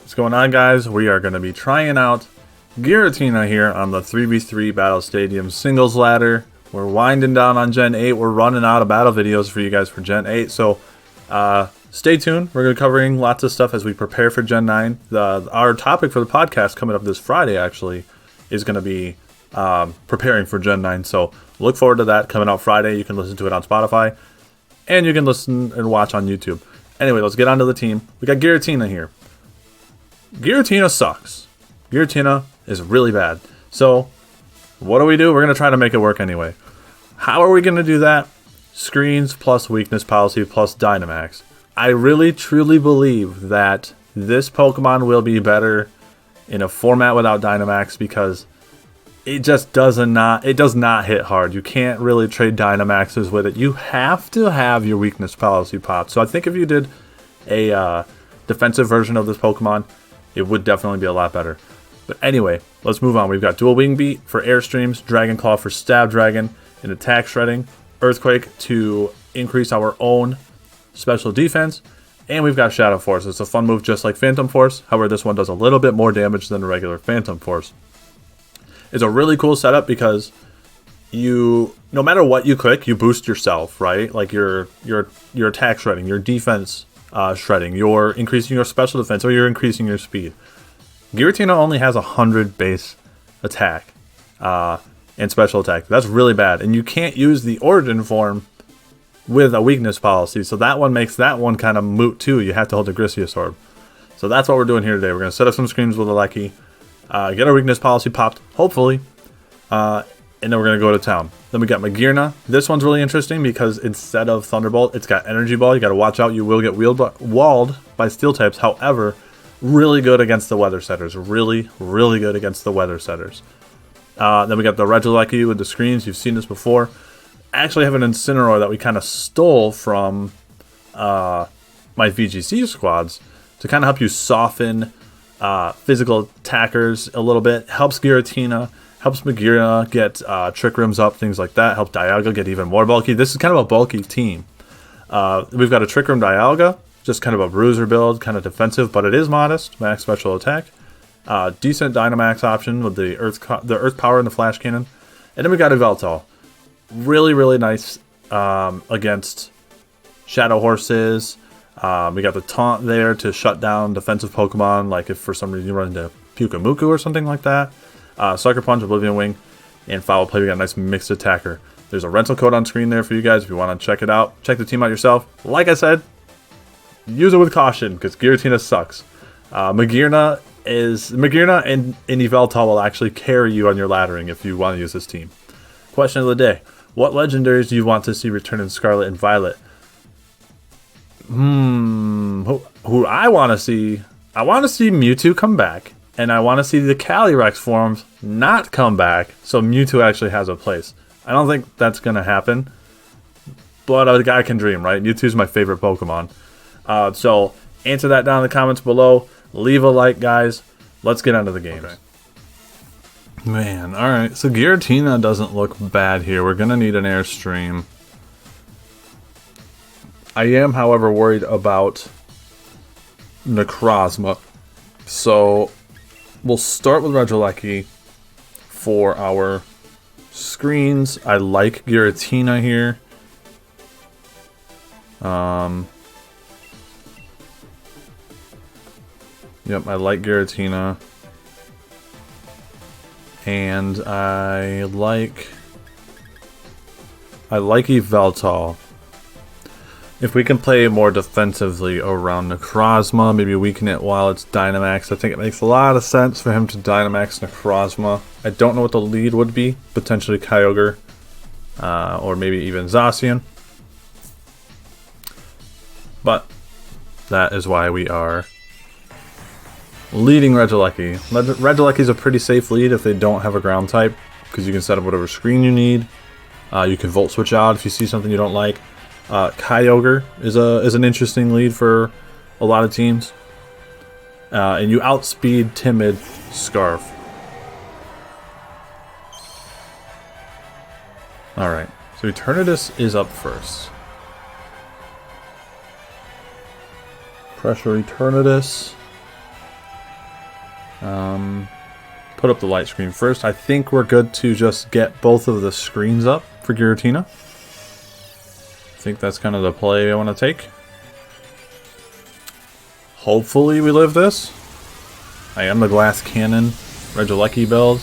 What's going on, guys? We are going to be trying out Giratina here on the 3v3 Battle Stadium singles ladder. We're winding down on Gen 8. We're running out of battle videos for you guys for Gen 8, so stay tuned. We're going to be covering lots of stuff as we prepare for Gen 9. Our topic for the podcast coming up this Friday, actually, is going to be preparing for Gen 9, so look forward to that coming out Friday. You can listen to it on Spotify, and you can listen and watch on YouTube. Anyway, let's get on to the team. We got Giratina here. Giratina sucks. Giratina is really bad. So, what do? We're going to try to make it work anyway. How are we going to do that? Screens plus weakness policy plus Dynamax. I really truly believe that this Pokemon will be better in a format without Dynamax because it just does not hit hard. You can't really trade Dynamaxes with it. You have to have your weakness policy pop. So I think if you did a defensive version of this Pokemon, it would definitely be a lot better. But anyway, let's move on. We've got Dual Wing Beat for Air Streams, Dragon Claw for Stab Dragon, and Attack Shredding, Earthquake to increase our own special defense, and we've got Shadow Force. It's a fun move just like Phantom Force. However, this one does a little bit more damage than a regular Phantom Force. It's a really cool setup because no matter what you click, you boost yourself, right? Like your attack shredding, your defense shredding, you're increasing your special defense, or you're increasing your speed. Giratina only has 100 base attack and special attack. That's really bad, and you can't use the origin form with a weakness policy, so that one makes that one kind of moot too. You have to hold the Grisius Orb. So that's what we're doing here today. We're going to set up some screens with Alecki, get our weakness policy popped, hopefully, and then we're going to go to town. Then we got Magearna. This one's really interesting because instead of Thunderbolt, it's got Energy Ball. You got to watch out. You will get walled by Steel types. However, really good against the Weather Setters. Really, really good against the Weather Setters. Then we got the Regieleki with the screens. You've seen this before. I actually have an Incineroar that we kind of stole from my VGC squads to kind of help you soften physical attackers a little bit. Helps Giratina. Helps Magearna get Trick Rooms up, things like that. Helps Dialga get even more bulky. This is kind of a bulky team. We've got a Trick Room Dialga, just kind of a bruiser build, kind of defensive, but it is modest. Max special attack. Decent Dynamax option with the Earth Power and the Flash Cannon. And then we got Yveltal. Really, really nice against Shadow Horses. We got the Taunt there to shut down defensive Pokemon, like if for some reason you run into Pyukumuku or something like that. Sucker Punch, Oblivion Wing, and Foul Play. We got a nice mixed attacker. There's a rental code on screen there for you guys if you want to check it out. Check the team out yourself. Like I said, use it with caution because Giratina sucks. Magearna and Yveltal will actually carry you on your laddering if you want to use this team. Question of the day. What legendaries do you want to see return in Scarlet and Violet? Who I want to see? I want to see Mewtwo come back. And I want to see the Calyrex forms not come back, so Mewtwo actually has a place. I don't think that's going to happen, but a guy can dream, right? Mewtwo's my favorite Pokemon. So answer that down in the comments below. Leave a like, guys. Let's get onto the games. Okay. Man, alright. So Giratina doesn't look bad here. We're going to need an Airstream. I am, however, worried about Necrozma. So we'll start with Regieleki for our screens. I like Giratina here. Yep, I like Giratina. And I like Yveltal. If we can play more defensively around Necrozma, maybe weaken it while it's Dynamax, I think it makes a lot of sense for him to Dynamax Necrozma. I don't know what the lead would be. Potentially Kyogre, or maybe even Zacian. But that is why we are leading Regieleki. Regieleki is a pretty safe lead if they don't have a ground type, because you can set up whatever screen you need. You can Volt Switch out if you see something you don't like. Kyogre is an interesting lead for a lot of teams. And you outspeed Timid Scarf. Alright, so Eternatus is up first. Pressure Eternatus. Put up the light screen first. I think we're good to just get both of the screens up for Giratina. I think that's kind of the play I want to take. Hopefully we live this. I am the glass cannon Regieleki build.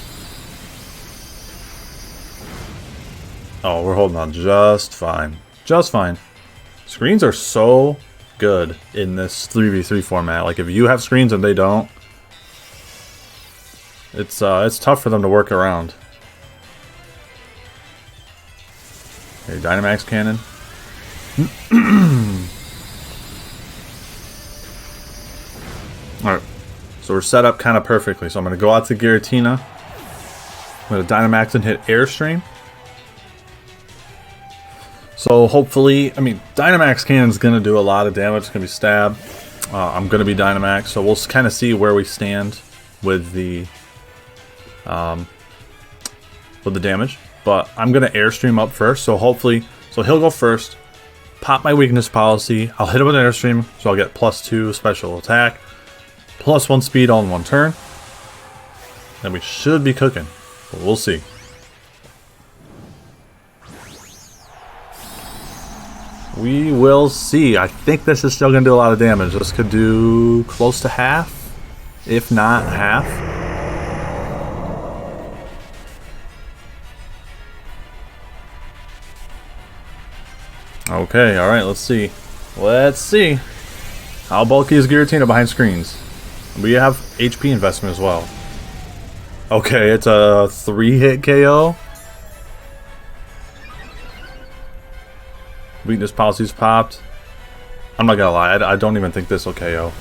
Oh, we're holding on just fine. Just fine. Screens are so good in this 3v3 format. Like, if you have screens and they don't, it's tough for them to work around. Okay, Dynamax cannon. Alright, so we're set up kind of perfectly. So I'm going to go out to Giratina. I'm going to Dynamax and hit Airstream. So hopefully, I mean, Dynamax Cannon's going to do a lot of damage. It's going to be Stab. I'm going to be Dynamax, so we'll kind of see where we stand with the damage. But I'm going to Airstream up first, so hopefully, so he'll go first. Pop my weakness policy. I'll hit him with an Airstream, so I'll get +2 special attack. +1 speed all in one turn. Then we should be cooking. But we'll see. We will see. I think this is still going to do a lot of damage. This could do close to half, if not half. Okay, alright, let's see. Let's see. How bulky is Giratina behind screens? We have HP investment as well. Okay, it's a 3-hit KO. Weakness policy's popped. I'm not gonna lie, I don't even think this will KO.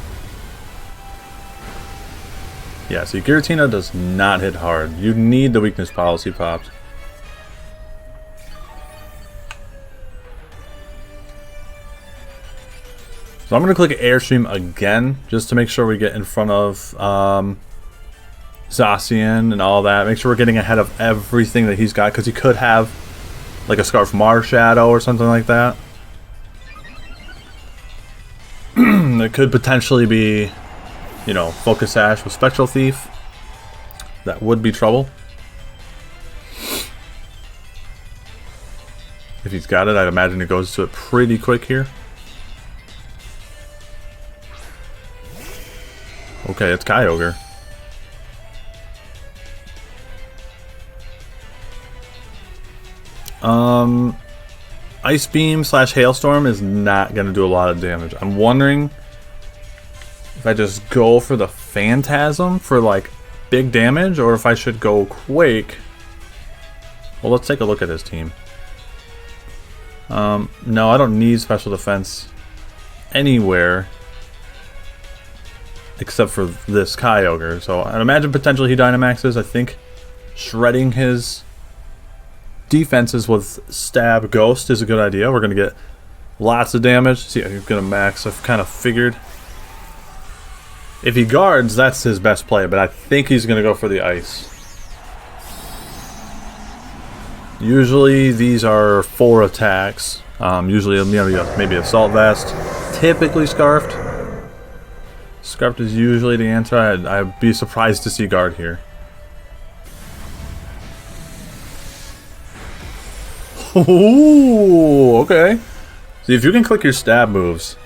Yeah, see, Giratina does not hit hard. You need the weakness policy popped. So I'm going to click Airstream again, just to make sure we get in front of Zacian and all that. Make sure we're getting ahead of everything that he's got, because he could have like a Scarf Marshadow or something like that. There could potentially be, you know, Focus Sash with Spectral Thief. That would be trouble. If he's got it, I'd imagine he goes to it pretty quick here. Okay, it's Kyogre. Ice Beam / Hailstorm is not going to do a lot of damage. I'm wondering if I just go for the Phantasm for like big damage, or if I should go Quake. Well, let's take a look at his team. No, I don't need special defense anywhere except for this Kyogre. So I'd imagine potentially he Dynamaxes. I think shredding his defenses with Stab Ghost is a good idea. We're going to get lots of damage. See, he's going to max. I've kind of figured. If he guards, that's his best play, but I think he's going to go for the ice. Usually these are 4 attacks. Usually maybe Assault Vest. Typically Scarfed. Scarfed is usually the answer. I'd be surprised to see guard here. Ooh, okay. See, if you can click your stab moves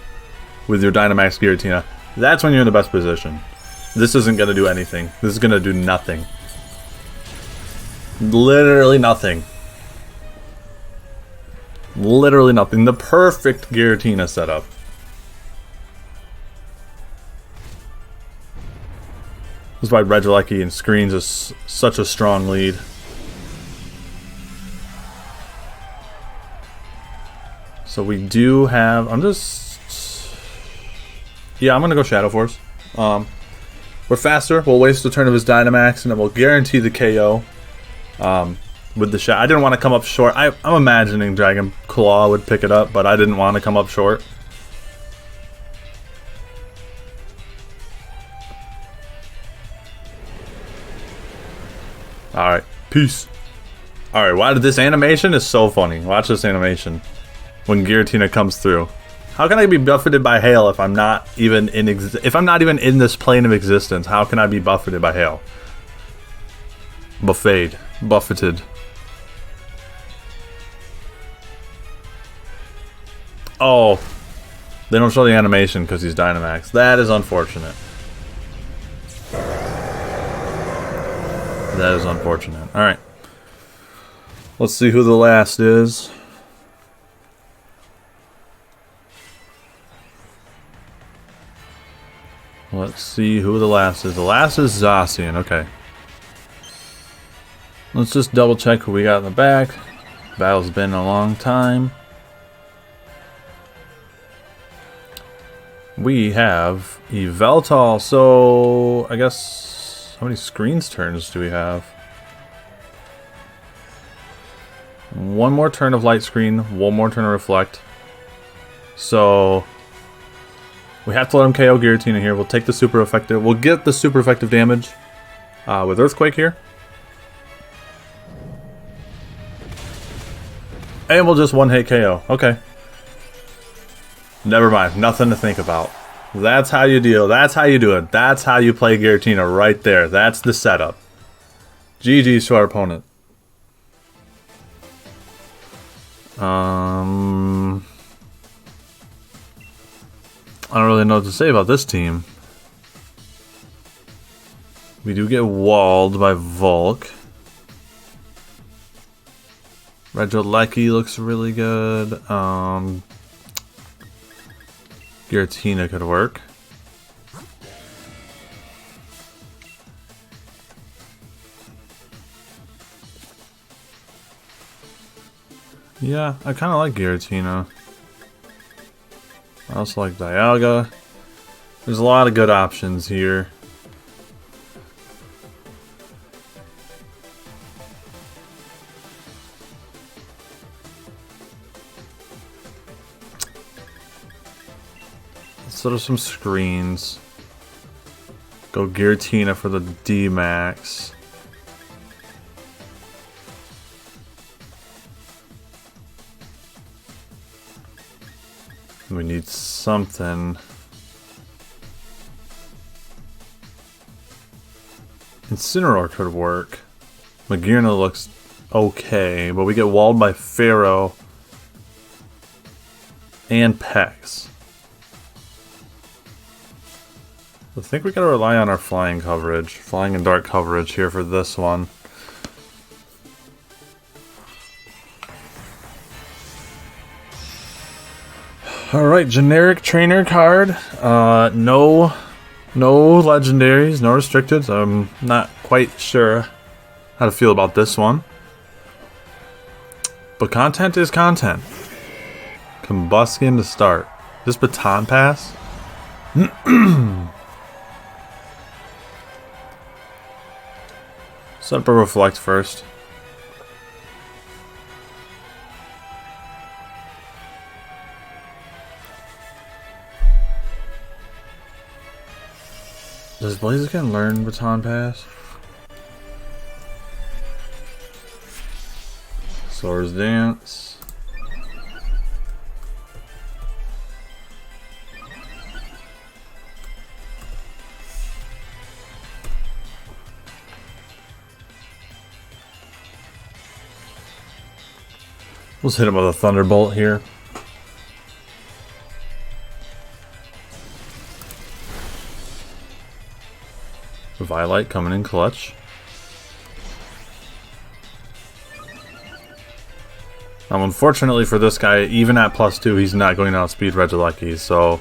with your Dynamax Giratina, that's when you're in the best position. This isn't going to do anything. This is going to do nothing. Literally nothing. Literally nothing. The perfect Giratina setup. This is why Regieleki and screens is such a strong lead. So we do have... Yeah, I'm going to go Shadow Force. We're faster. We'll waste a turn of his Dynamax, and then we'll guarantee the KO with the shot. I didn't want to come up short. I'm imagining Dragon Claw would pick it up, but I didn't want to come up short. Alright, peace. Alright, wow, this animation is so funny. Watch this animation when Giratina comes through. How can I be buffeted by hail if I'm not even in this plane of existence? How can I be buffeted by hail? Buffeted. Oh, they don't show the animation because he's Dynamax. That is unfortunate. That is unfortunate. All right, let's see who the last is. Let's see who the last is. The last is Zacian. Okay. Let's just double check who we got in the back. Battle's been a long time. We have Yveltal. So, I guess... How many screens turns do we have? One more turn of light screen. One more turn of reflect. So... We have to let him KO Giratina here. We'll take the super effective. We'll get the super effective damage with Earthquake here. And we'll just one-hit KO. Okay. Never mind. Nothing to think about. That's how you deal. That's how you do it. That's how you play Giratina right there. That's the setup. GG's to our opponent. I don't really know what to say about this team. We do get walled by Volk. Regieleki looks really good. Giratina could work. Yeah, I kind of like Giratina. I also like Dialga. There's a lot of good options here. Let's set up some screens. Go Giratina for the D-Max. We need something. Incineroar could work. Magearna looks okay, but we get walled by Pharaoh and Pex. I think we gotta rely on our flying coverage. Flying and dark coverage here for this one. Alright, generic trainer card. No legendaries, no restricted. So I'm not quite sure how to feel about this one. But content is content. Combustion to start. This baton pass? Set up a reflect first. Does Blaziken learn Baton Pass? Swords Dance. Let's hit him with a Thunderbolt here. Violet coming in clutch. Unfortunately for this guy, even at +2, he's not going to outspeed Regieleki, so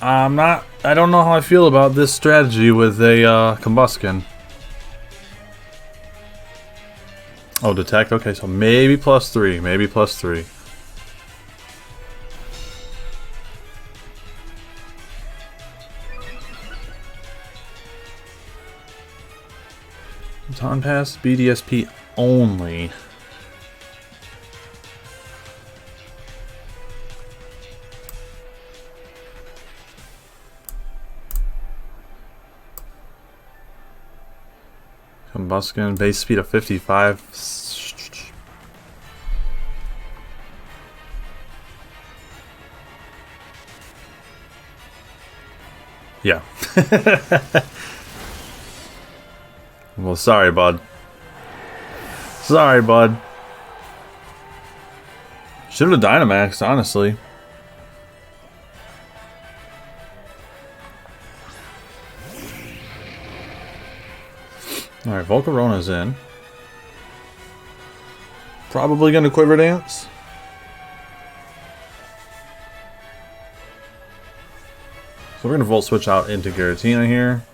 I don't know how I feel about this strategy with a Combustion. Oh, detect. Okay, so maybe +3, maybe +3. Baton Pass, BDSP only. Combustion, base speed of 55. Yeah. Well, sorry, bud. Sorry, bud. Should have Dynamaxed, honestly. Alright, Volcarona's in. Probably gonna Quiver Dance. So we're gonna Volt Switch out into Giratina here.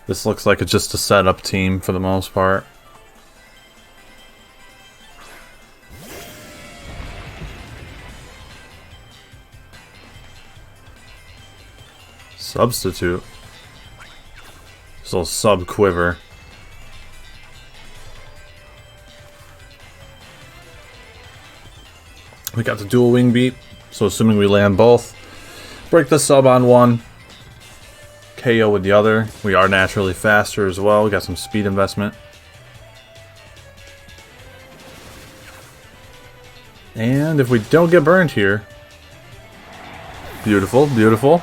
This looks like it's just a setup team for the most part. Substitute. This little sub quiver. We got the dual wing beat, so assuming we land both, break the sub on one, KO with the other. We are naturally faster as well. We got some speed investment. And if we don't get burned here, beautiful, beautiful.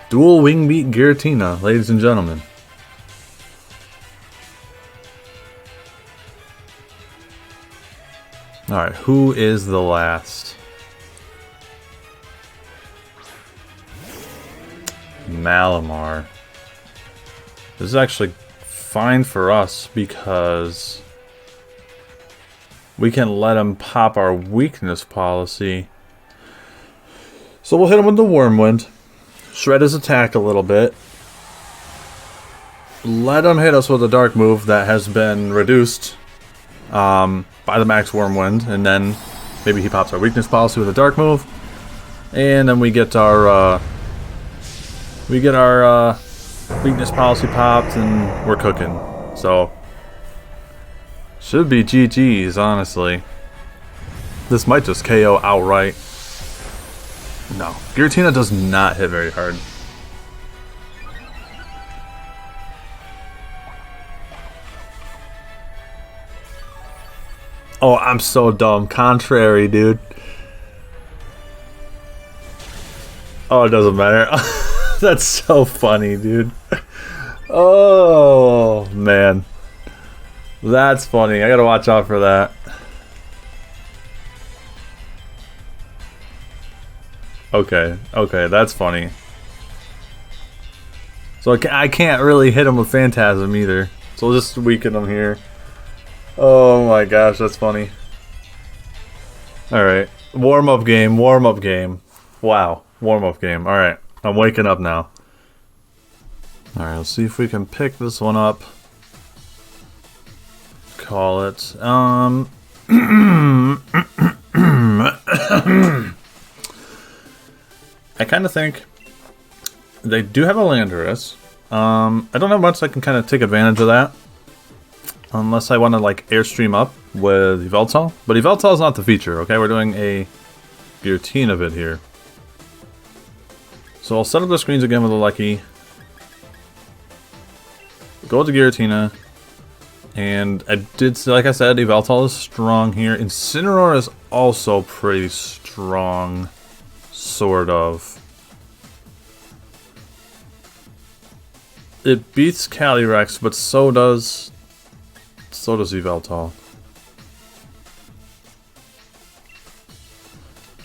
Dual wing beat Giratina, ladies and gentlemen. Alright, who is the last? Malamar. This is actually fine for us because we can let him pop our weakness policy. So we'll hit him with the Wormwind. Shred his attack a little bit. Let him hit us with a dark move that has been reduced by the max Wormwind, and then maybe he pops our weakness policy with a dark move, and then we get our weakness policy popped, and we're cooking. So should be GG's, honestly. This might just KO outright. No, Giratina does not hit very hard. Oh, I'm so dumb. Contrary, dude. Oh, it doesn't matter. That's so funny, dude. Oh, man. That's funny. I gotta watch out for that. Okay, okay, that's funny. So I can't really hit him with Phantasm either. So we'll just weaken him here. Oh my gosh, that's funny. Alright, warm-up game, warm-up game. Wow, warm-up game. Alright, I'm waking up now. Alright, let's see if we can pick this one up. Call it, I kind of think they do have a Landorus. I don't have much that can kind of take advantage of that. Unless I want to like Airstream up with Yveltal. But Yveltal is not the feature, okay? We're doing a Giratina vid here. So I'll set up the screens again with a Lucky. Go to Giratina. And I did, like I said, Yveltal is strong here. Incineroar is also pretty strong. Sort of. It beats Calyrex, but so does Yveltal.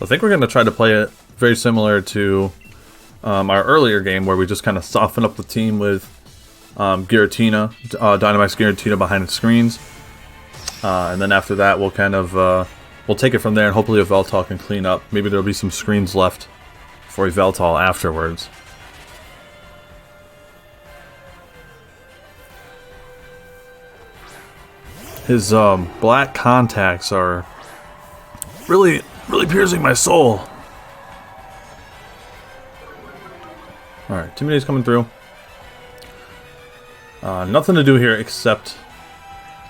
I think we're going to try to play it very similar to our earlier game, where we just kind of soften up the team with Giratina, Dynamax Giratina behind the screens. And then after that, we'll kind of we'll take it from there, and hopefully Yveltal can clean up. Maybe there'll be some screens left for Yveltal afterwards. His black contacts are really piercing my soul. Alright, Timiday's coming through. Nothing to do here except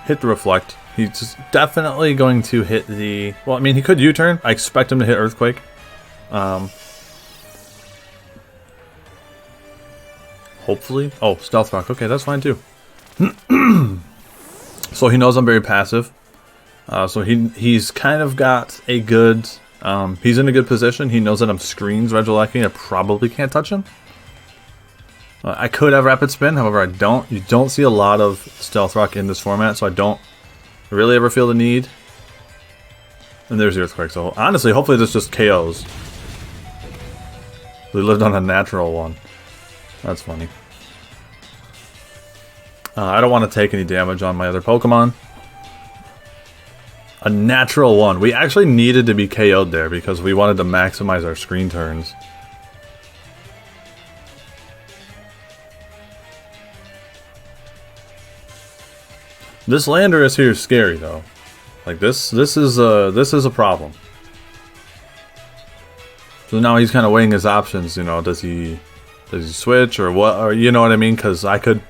hit the Reflect. He's just definitely going to hit the... Well, I mean, he could U-turn. I expect him to hit Earthquake. Hopefully. Oh, Stealth Rock. Okay, that's fine too. So he knows I'm very passive. So he's kind of got a good... he's in a good position. He knows that I'm screens resurrecting. I probably can't touch him. I could have Rapid Spin, however I don't. You don't see a lot of Stealth Rock in this format, so I don't really ever feel the need. And there's the Earthquake, so honestly, hopefully this just KOs. We lived on a natural one. That's funny. I don't want to take any damage on my other Pokemon. A natural one. We actually needed to be KO'd there because we wanted to maximize our screen turns. This Landorus here is scary though. Like this is a problem. So now he's kind of weighing his options. You know, does he switch or what? Or you know what I mean? Because I could.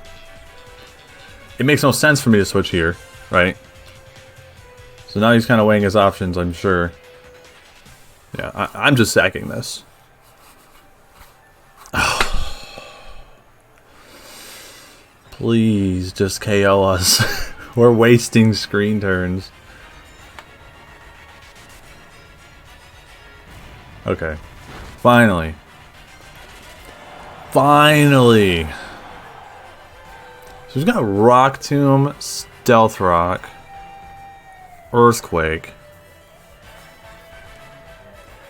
It makes no sense for me to switch here, right? So now he's kind of weighing his options. I'm sure. Yeah, I'm just sacking this. Please just KO us. We're wasting screen turns. Okay. Finally. Finally! So he's got Rock Tomb, Stealth Rock, Earthquake.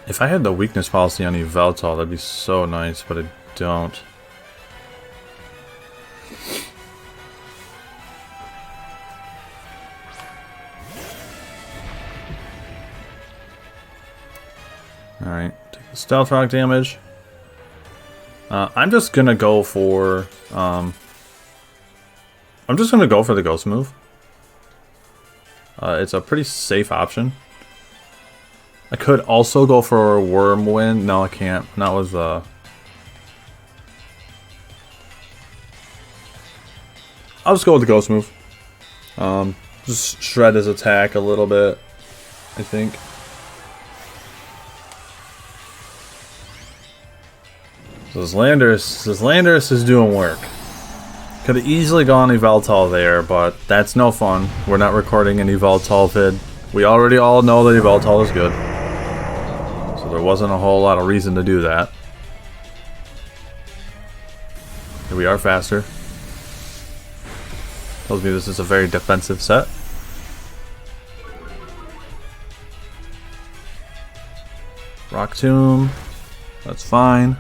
If I had the weakness policy on Yveltal, that'd be so nice, but I don't. Alright, take the Stealth Rock damage. I'm just gonna go for... I'm just gonna go for the Ghost move. It's a pretty safe option. I could also go for a Whirlwind. No, I can't. Not with I'll just go with the Ghost move. Just shred his attack a little bit, I think. So this Landorus is doing work. Could have easily gone Yveltal there, but that's no fun. We're not recording an Yveltal vid. We already all know that Yveltal is good. So there wasn't a whole lot of reason to do that. Here we are faster. Tells me this is a very defensive set. Rock Tomb. That's fine.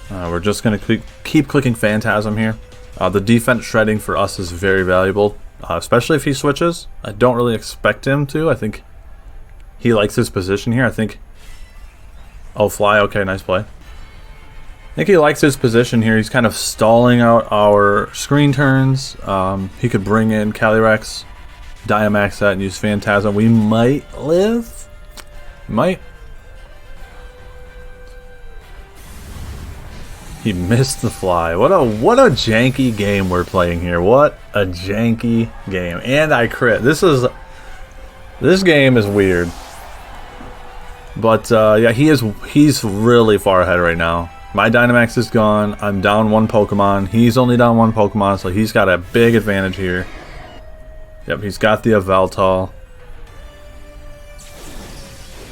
We're just going to keep clicking Phantasm here. The defense shredding for us is very valuable, especially if he switches. I don't really expect him to. I think he likes his position here. I think... Oh, fly. Okay, nice play. I think he likes his position here. He's kind of stalling out our screen turns. He could bring in Calyrex, Dynamax that, and use Phantasm. We might live. Might. He missed the fly. What a janky game we're playing here. What a janky game. And I crit. This game is weird. But yeah, he's really far ahead right now. My Dynamax is gone. I'm down one Pokemon. He's only down one Pokemon, so he's got a big advantage here. Yep, he's got the Yveltal.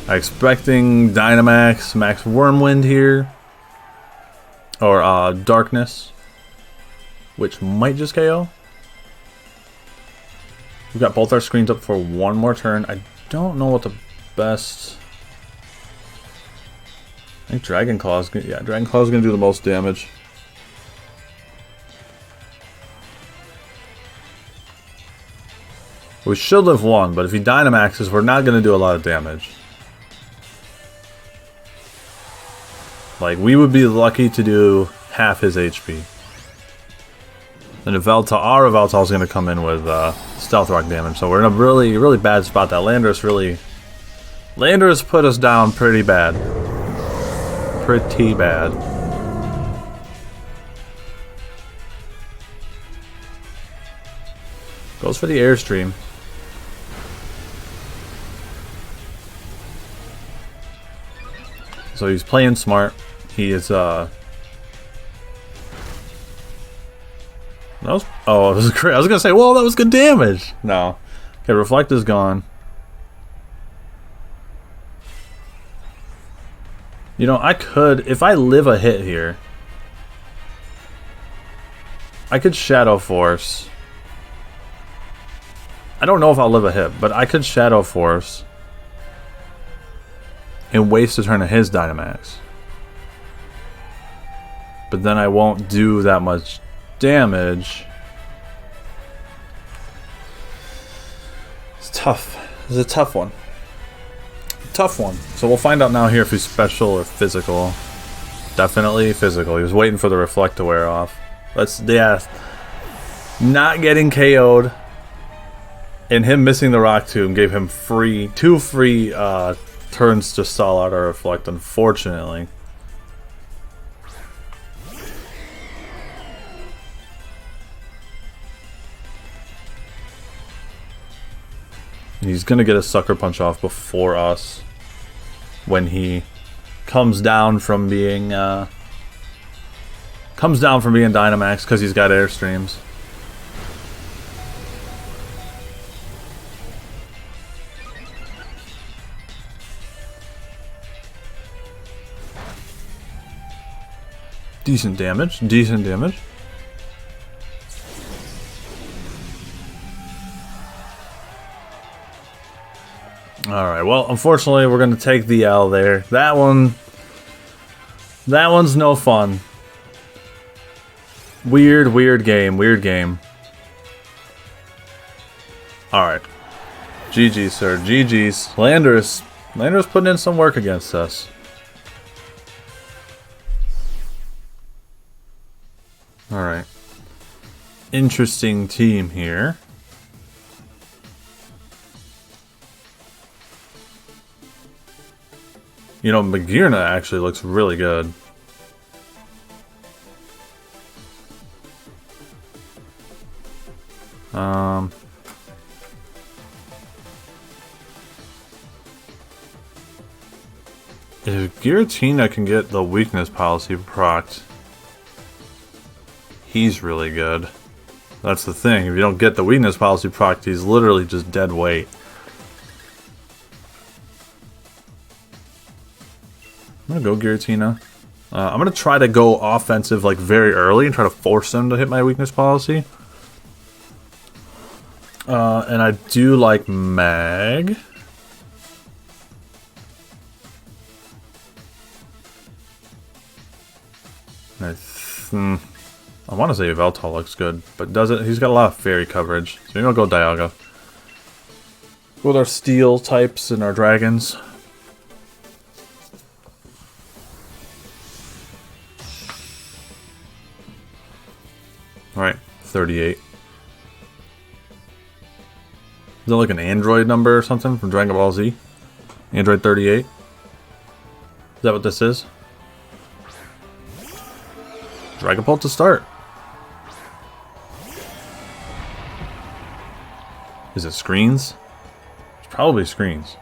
I'm expecting Dynamax, Max Wormwind here. Or Darkness, which might just KO. We've got both our screens up for one more turn. I don't know what the best... I think Dragon Claw's gonna... Yeah, Dragon Claw's gonna do the most damage. We should live one, but if he Dynamaxes, we're not gonna do a lot of damage. Like, we would be lucky to do half his HP. And our Yveltal is going to come in with Stealth Rock damage. So we're in a really, really bad spot. That Landorus put us down pretty bad. Pretty bad. Goes for the Airstream. So he's playing smart. He is That was, oh, it was great. I was gonna say, well, that was good damage. No. Okay, reflect is gone. You know, I could, if I live a hit here, I could Shadow Force. I don't know if I'll live a hit, but I could Shadow Force and waste a turn of his Dynamax. But then I won't do that much damage. It's tough. It's a tough one. Tough one. So we'll find out now here if he's special or physical. Definitely physical. He was waiting for the reflect to wear off. Yeah. Not getting KO'd and him missing the Rock Tomb gave him two free turns to stall out our reflect, unfortunately. He's gonna get a Sucker Punch off before us when he comes down from being Dynamax because he's got Airstreams. Decent damage. Decent damage. Alright, well, unfortunately, we're going to take the L there. That one's no fun. Weird game. Alright. GG's, sir. GG's. Lander's putting in some work against us. Alright. Interesting team here. You know, Giratina actually looks really good. If Giratina can get the weakness policy procced, he's really good. That's the thing. If you don't get the weakness policy procced, he's literally just dead weight. I'm gonna go Giratina. I'm gonna try to go offensive like very early and try to force them to hit my weakness policy. And I do like Mag. I want to say Veltal looks good, but doesn't. He's got a lot of fairy coverage, so maybe I'll go Dialga. With our steel types and our dragons. Alright, 38. Is that like an Android number or something from Dragon Ball Z? Android 38? Is that what this is? Dragapult to start. Is it screens? It's probably screens.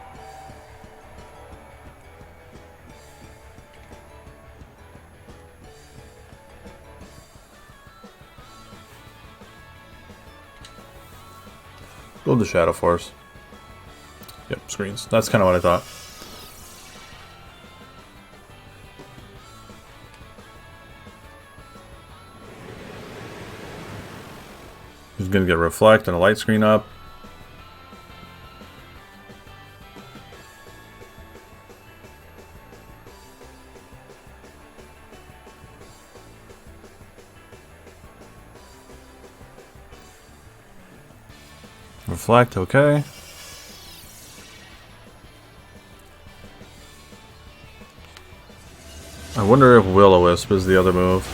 Go to Shadow Force. Yep, screens. That's kind of what I thought. He's gonna get a Reflect and a Light Screen up. Reflect, okay. I wonder if Will-O-Wisp is the other move.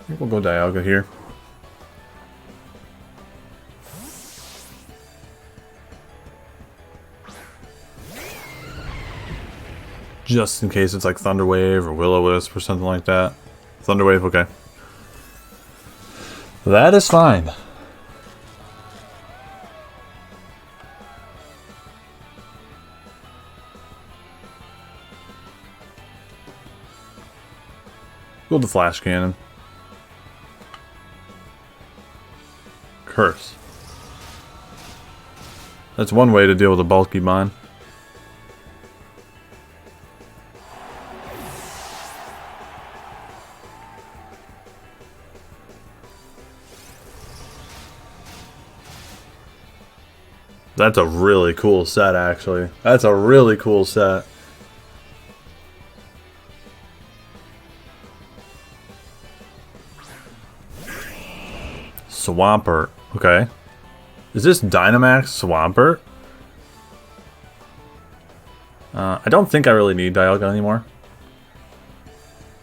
I think we'll go Dialga here. Just in case it's like Thunder Wave or Will-O-Wisp or something like that. Thunder Wave, okay. That is fine. Go with the flash cannon. Curse. That's one way to deal with a bulky mon. That's a really cool set, actually. That's a really cool set. Swampert. Okay. Is this Dynamax Swampert? I don't think I really need Dialga anymore.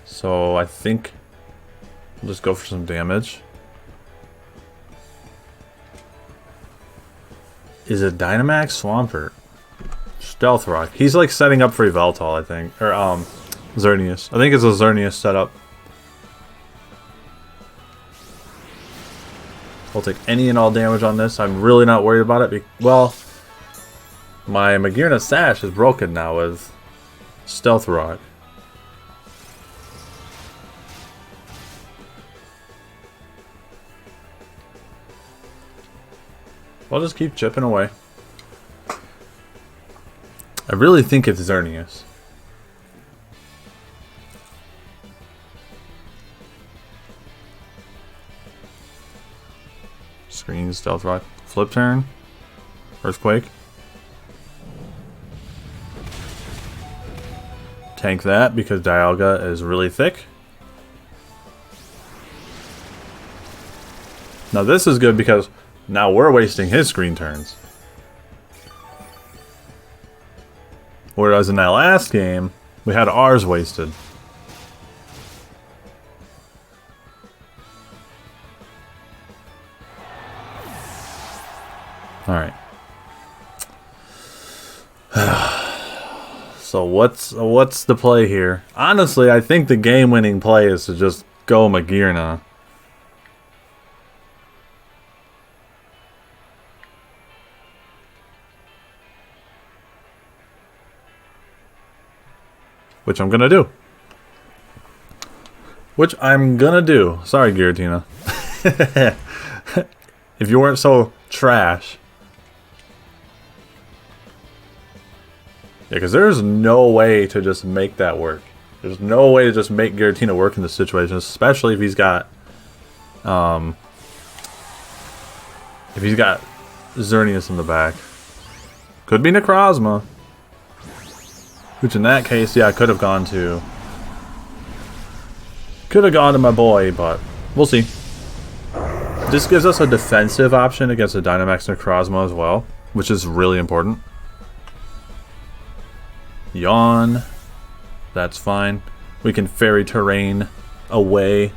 So I think I'll just go for some damage. Is it Dynamax Swampert? Stealth Rock. He's like setting up for Yveltal, I think. Or Xerneas. I think it's a Xerneas setup. I'll take any and all damage on this. I'm really not worried about it. Well, my Magearna Sash is broken now with Stealth Rock. I'll just keep chipping away. I really think it's Xerneas. Screen, Stealth Rock, Flip Turn, Earthquake. Tank that because Dialga is really thick. Now this is good because now we're wasting his screen turns. Whereas in that last game, we had ours wasted. Alright. So what's the play here? Honestly, I think the game-winning play is to just go Magearna. Which I'm gonna do. Sorry, Giratina. If you weren't so trash. Yeah, because there's no way to just make that work. There's no way to just make Giratina work in this situation, especially if he's got Xerneas in the back. Could be Necrozma. Which in that case, yeah, I could have gone to my boy, but we'll see. This gives us a defensive option against a Dynamax Necrozma as well, which is really important. Yawn. That's fine. We can Fairy Terrain away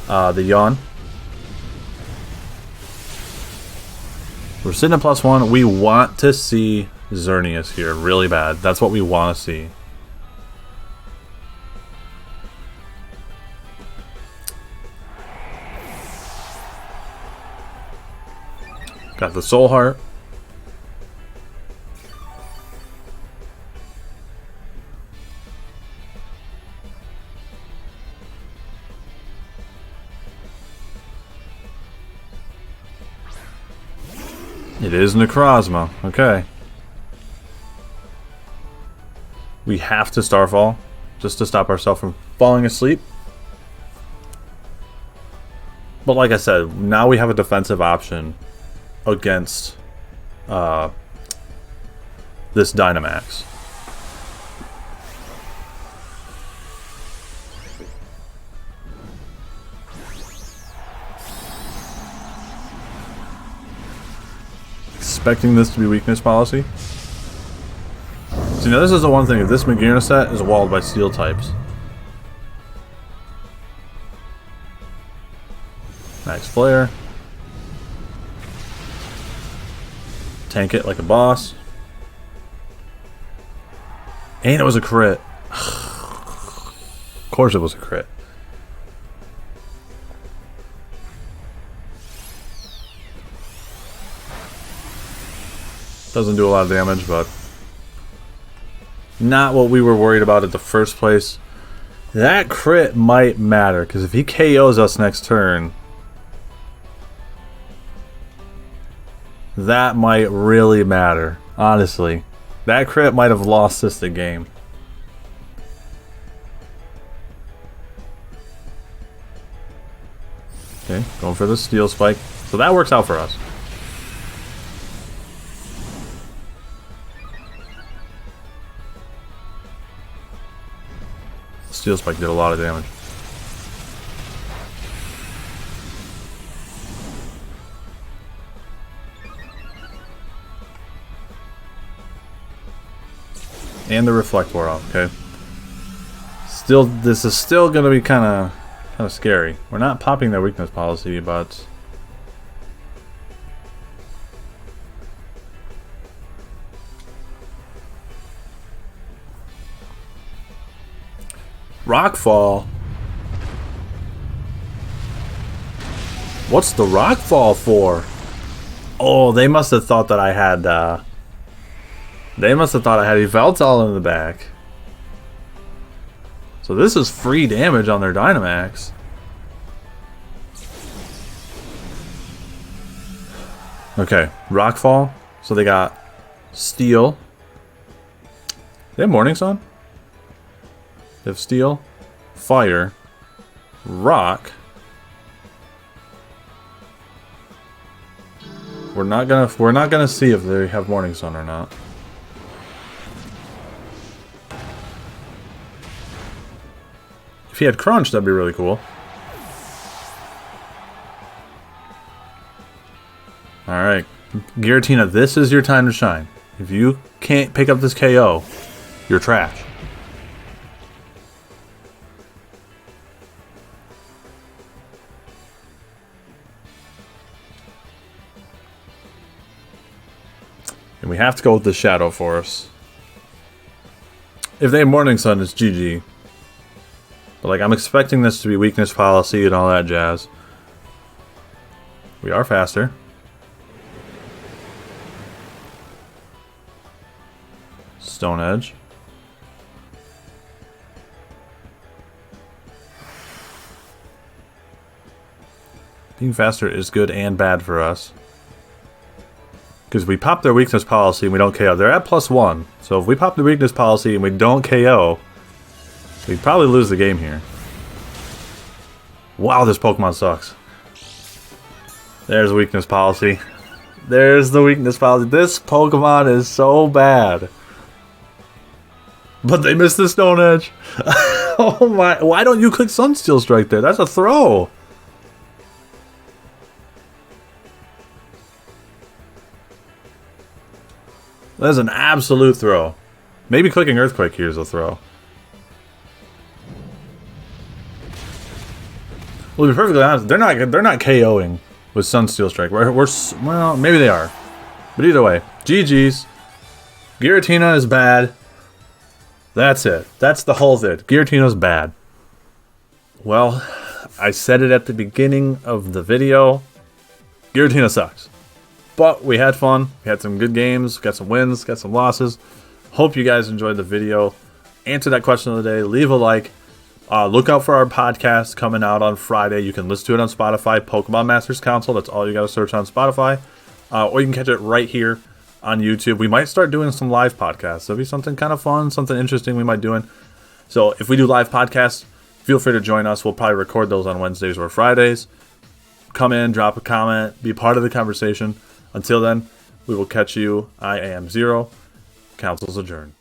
the Yawn. We're sitting at +1. We want to see Xerneas here really bad. That's what we want to see. Got the Soul Heart. It is Necrozma. Okay. We have to Starfall just to stop ourselves from falling asleep. But like I said, now we have a defensive option against this Dynamax. Expecting this to be weakness policy. See, now this is the one thing. If this Magearna set is walled by steel types. Max Flare. Tank it like a boss. And it was a crit. Of course it was a crit. Doesn't do a lot of damage, but not what we were worried about at the first place. That crit might matter, because if he KOs us next turn, that might really matter, honestly. That crit might have lost us the game. Okay, going for the steel spike. So that works out for us. Steel spike did a lot of damage. And the reflect wore off, okay. Still, this is still gonna be kind of scary. We're not popping their weakness policy, but Rockfall. What's the Rockfall for? Oh, they must have thought that I had they must have thought I had Yveltal in the back. So this is free damage on their Dynamax. Okay, Rockfall. So they got Steel. They have Morning Sun? They have Steel, Fire, Rock. We're not gonna see if they have Morning Sun or not. If he had Crunch, that'd be really cool. Alright. Giratina, this is your time to shine. If you can't pick up this KO, you're trash. And we have to go with the Shadow Force. If they have Morning Sun, it's GG. But like, I'm expecting this to be weakness policy and all that jazz. We are faster. Stone Edge. Being faster is good and bad for us. Because we pop their weakness policy and we don't KO. They're at +1. So if we pop the weakness policy and we don't KO, we'd probably lose the game here. Wow, this Pokemon sucks. There's weakness policy. There's the weakness policy. This Pokemon is so bad. But they missed the Stone Edge. Oh my. Why don't you click Sunsteel Strike there? That's a throw. That's an absolute throw. Maybe clicking Earthquake here is a throw. Well, to be perfectly honest, they're not KOing with Sunsteel Strike. Well, maybe they are. But either way, GG's. Giratina is bad. That's it. That's the whole thing. Giratina's bad. Well, I said it at the beginning of the video. Giratina sucks. But we had fun. We had some good games. Got some wins. Got some losses. Hope you guys enjoyed the video. Answer that question of the day. Leave a like. Look out for our podcast coming out on Friday. You can listen to it on Spotify. Pokemon Masters Council. That's all you got to search on Spotify. Or you can catch it right here on YouTube. We might start doing some live podcasts. There'll be something kind of fun, something interesting we might be doing. So if we do live podcasts, feel free to join us. We'll probably record those on Wednesdays or Fridays. Come in, drop a comment, be part of the conversation. Until then, we will catch you. I am Zero. Council's adjourned.